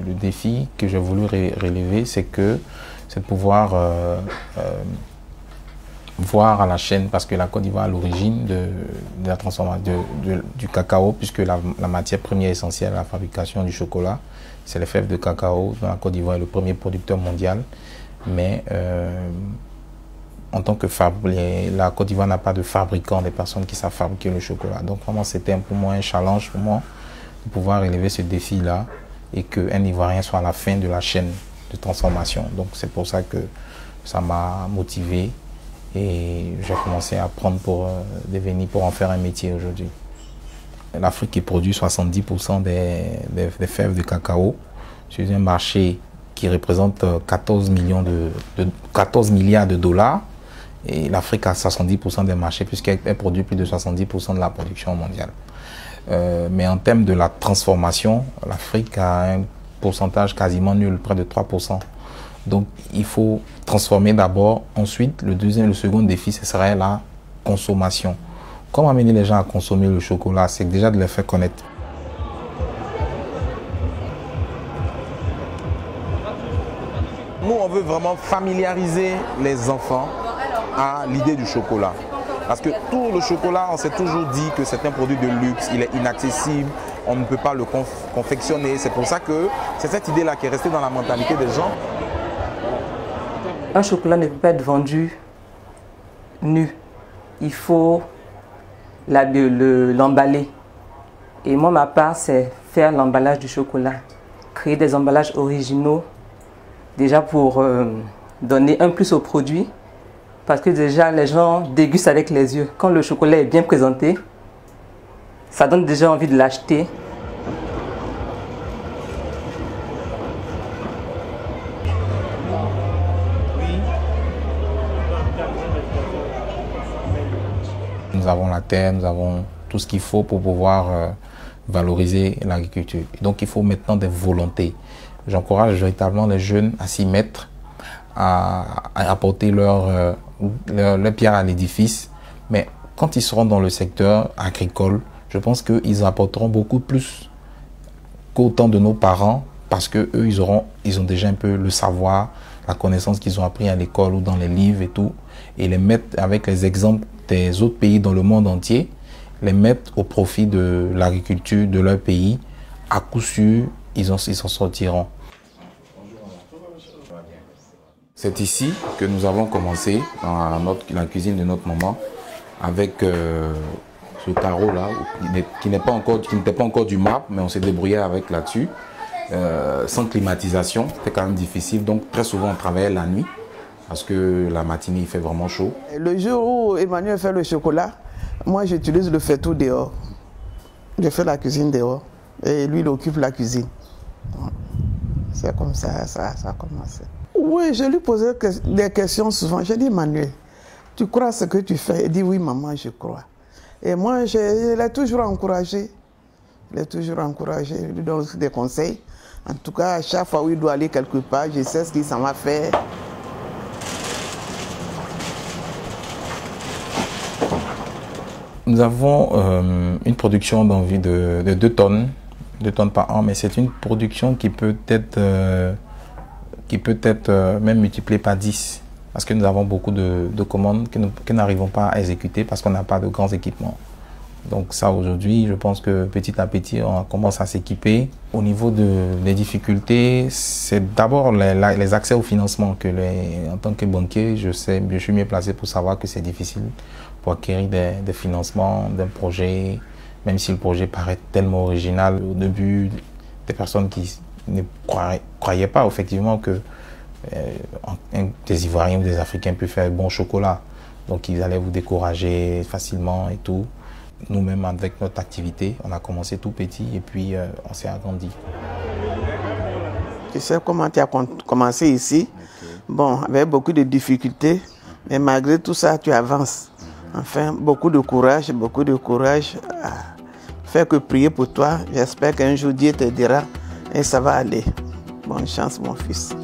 le défi que j'ai voulu relever, c'est de pouvoir voir à la chaîne, parce que la Côte d'Ivoire est à l'origine de la transformation du cacao, puisque la matière première essentielle à la fabrication du chocolat, c'est les fèves de cacao, dont la Côte d'Ivoire est le premier producteur mondial. Mais en tant que la Côte d'Ivoire n'a pas de fabricants, des personnes qui savent fabriquer le chocolat. Donc vraiment, c'était pour moi un challenge pour moi de pouvoir relever ce défi-là et qu'un Ivoirien soit à la fin de la chaîne de transformation. Donc c'est pour ça que ça m'a motivé et j'ai commencé à apprendre pour en faire un métier aujourd'hui. L'Afrique qui produit 70% des fèves de cacao sur un marché qui représente 14 milliards de dollars. Et l'Afrique a 70% des marchés puisqu'elle produit plus de 70% de la production mondiale. Mais en termes de la transformation, l'Afrique a un pourcentage quasiment nul, près de 3%. Donc il faut transformer d'abord. Ensuite, le second défi, ce serait la consommation. Comment amener les gens à consommer le chocolat? C'est déjà de les faire connaître. Nous, on veut vraiment familiariser les enfants à l'idée du chocolat. Parce que tout le chocolat, on s'est toujours dit que c'est un produit de luxe, il est inaccessible, on ne peut pas le confectionner. C'est pour ça que c'est cette idée-là qui est restée dans la mentalité des gens. Un chocolat ne peut pas être vendu nu. Il faut l'emballer. Et moi, ma part, c'est faire l'emballage du chocolat. Créer des emballages originaux, déjà pour donner un plus au produit. Parce que déjà, les gens dégustent avec les yeux. Quand le chocolat est bien présenté, ça donne déjà envie de l'acheter. Nous avons la terre, nous avons tout ce qu'il faut pour pouvoir valoriser l'agriculture. Donc il faut maintenant des volontés. J'encourage véritablement les jeunes à s'y mettre, à apporter leur pierre à l'édifice. Mais quand ils seront dans le secteur agricole, je pense qu'ils apporteront beaucoup plus qu'autant de nos parents, parce qu'eux, ils ont déjà un peu le savoir, la connaissance qu'ils ont appris à l'école ou dans les livres et tout, et les mettre avec les exemples des autres pays dans le monde entier, les mettre au profit de l'agriculture de leur pays. À coup sûr, ils s'en sortiront. C'est ici que nous avons commencé, dans la cuisine de notre maman, avec ce carreau-là, qui n'était pas encore du marbre, mais on s'est débrouillé avec là-dessus. Sans climatisation, c'était quand même difficile. Donc très souvent, on travaillait la nuit, parce que la matinée, il fait vraiment chaud. Le jour où Emmanuel fait le chocolat, moi, j'utilise le faitout dehors. Je fais la cuisine dehors, et lui, il occupe la cuisine. C'est comme ça, ça a commencé. Oui, je lui posais des questions souvent. Je dis, Emmanuel, tu crois à ce que tu fais? Il dit, oui, maman, je crois. Et moi, je l'ai toujours encouragé. Je l'ai toujours encouragé, je lui donne des conseils. En tout cas, à chaque fois où il doit aller quelque part, je sais ce qu'il s'en va faire. Nous avons une production d'environ de 2 tonnes par an, mais c'est une production qui peut être même multipliée par 10, parce que nous avons beaucoup de commandes que nous n'arrivons pas à exécuter parce qu'on n'a pas de grands équipements. Donc ça, aujourd'hui, je pense que petit à petit, on commence à s'équiper. Au niveau des difficultés, c'est d'abord les accès au financement que en tant que banquier, je suis mieux placé pour savoir que c'est difficile pour acquérir des financements d'un projet, même si le projet paraît tellement original. Au début, des personnes qui ne croyaient pas effectivement que des Ivoiriens ou des Africains peuvent faire bon chocolat. Donc ils allaient vous décourager facilement et tout. Nous-mêmes, avec notre activité, on a commencé tout petit et puis on s'est agrandi. Tu sais comment tu as commencé ici? Okay. Bon, avec beaucoup de difficultés, mais malgré tout ça, tu avances. Enfin, beaucoup de courage, Fais que prier pour toi. J'espère qu'un jour Dieu te dira et ça va aller. Bonne chance, mon fils.